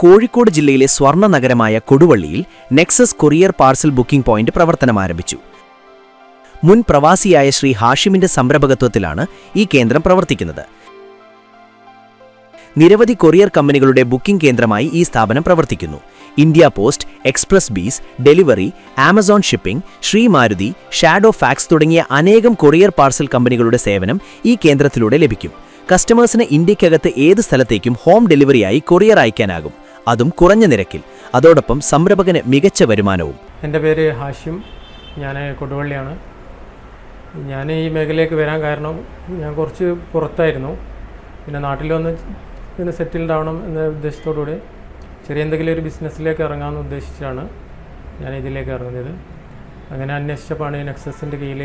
കോഴിക്കോട് ജില്ലയിലെ സ്വർണ്ണ നഗരമായ കൊടുവള്ളിയിൽ Nexus courier parcel booking point പ്രവർത്തനമാരംഭിച്ചു. മുൻ പ്രവാസിയായ ശ്രീ ഹാഷിമിന്റെ സംരംഭകത്വത്തിലാണ് ഈ കേന്ദ്രം പ്രവർത്തിക്കുന്നത്. നിരവധി കൊറിയർ കമ്പനികളുടെ ബുക്കിംഗ് കേന്ദ്രമായി ഈ സ്ഥാപനം പ്രവർത്തിക്കുന്നു. India Post, XpressBees, Delhivery, Amazon shipping, Shri Maruti, Shadowfax തുടങ്ങിയ അനേകം കൊറിയർ പാർസൽ കമ്പനികളുടെ സേവനം ഈ കേന്ദ്രത്തിലൂടെ ലഭിക്കും. കസ്റ്റമേഴ്സിന് ഇന്ത്യക്കകത്ത് ഏത് സ്ഥലത്തേക്കും ഹോം ഡെലിവറിയായി കൊറിയർ അയക്കാനാകും, അതും കുറഞ്ഞ നിരക്കിൽ. അതോടൊപ്പം സംരംഭകന് മികച്ച വരുമാനവും. എൻ്റെ പേര് ഹാഷിം, ഞാൻ കൊടുവള്ളിയാണ്. ഞാൻ ഈ മേഖലയിലേക്ക് വരാൻ കാരണം ഞാൻ കുറച്ച് പുറത്തായിരുന്നു. പിന്നെ നാട്ടിൽ വന്ന് പിന്നെ സെറ്റിൽഡ് ആവണം എന്ന ഉദ്ദേശത്തോടുകൂടി ചെറിയ എന്തെങ്കിലും ഒരു ബിസിനസ്സിലേക്ക് ഇറങ്ങാമെന്ന് ഉദ്ദേശിച്ചാണ് ഞാൻ ഇതിലേക്ക് ഇറങ്ങുന്നത്. അങ്ങനെ അന്വേഷിച്ചപ്പോഴാണ് ഈ നെക്സസിൻ്റെ കീഴിൽ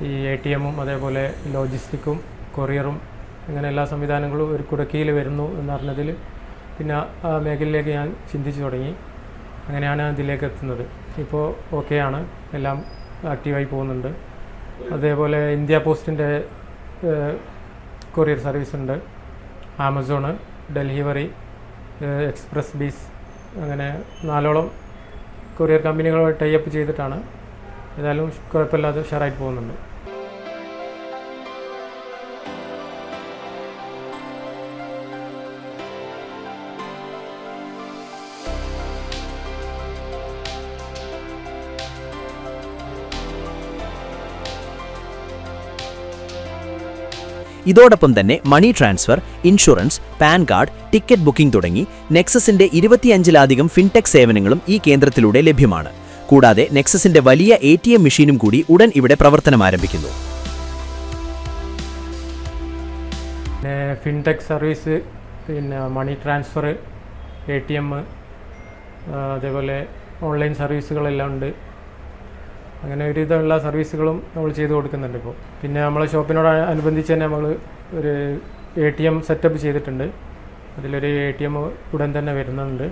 ഈ ATM-ഉം അതേപോലെ ലോജിസ്റ്റിക്കും കൊറിയറും അങ്ങനെ എല്ലാ സംവിധാനങ്ങളും ഒരു കുടക്കീയിൽ വരുന്നു എന്നറിഞ്ഞതിൽ പിന്നെ ആ മേഖലയിലേക്ക് ഞാൻ ചിന്തിച്ചു തുടങ്ങി. അങ്ങനെയാണ് ഇതിലേക്ക് എത്തുന്നത്. ഇപ്പോൾ ഓക്കെയാണ്, എല്ലാം ആക്റ്റീവായി പോകുന്നുണ്ട്. അതേപോലെ ഇന്ത്യ പോസ്റ്റിൻ്റെ കൊറിയർ സർവീസ് ഉണ്ട്, ആമസോണ്, ഡെലിവറി, എക്സ്പ്രസ് ബീസ്, അങ്ങനെ 4ഓളം കൊറിയർ കമ്പനികളുമായി ടൈപ്പ് ചെയ്തിട്ടാണ്. ഏതായാലും കുഴപ്പമില്ലാതെ ഉഷാറായിട്ട് പോകുന്നുണ്ട്. ഇതോടൊപ്പം തന്നെ money transfer, insurance, PAN card, ticket booking തുടങ്ങി നെക്സസിന്റെ 25-ലധികം ഫിൻടെക് സേവനങ്ങളും ഈ കേന്ദ്രത്തിലൂടെ ലഭ്യമാണ്. കൂടാതെ നെക്സസിന്റെ വലിയ ATM മെഷീനും കൂടി ഉടൻ ഇവിടെ പ്രവർത്തനം ആരംഭിക്കുന്നു. ഫിൻടെക് സർവീസ്, പിന്നെ മണി ട്രാൻസ്ഫർ, ATM, അതേപോലെ ഓൺലൈൻ സർവീസുകളെല്ലാം ഉണ്ട്. അങ്ങനെ ഒരുവിധമുള്ള സർവീസുകളും നമ്മൾ ചെയ്തു കൊടുക്കുന്നുണ്ട് ഇപ്പോൾ. പിന്നെ നമ്മളെ ഷോപ്പിനോട് അനുബന്ധിച്ച് തന്നെ നമ്മൾ ഒരു ATM സെറ്റപ്പ് ചെയ്തിട്ടുണ്ട്. അതിലൊരു ATM ഉടൻ തന്നെ വരുന്നുണ്ട്.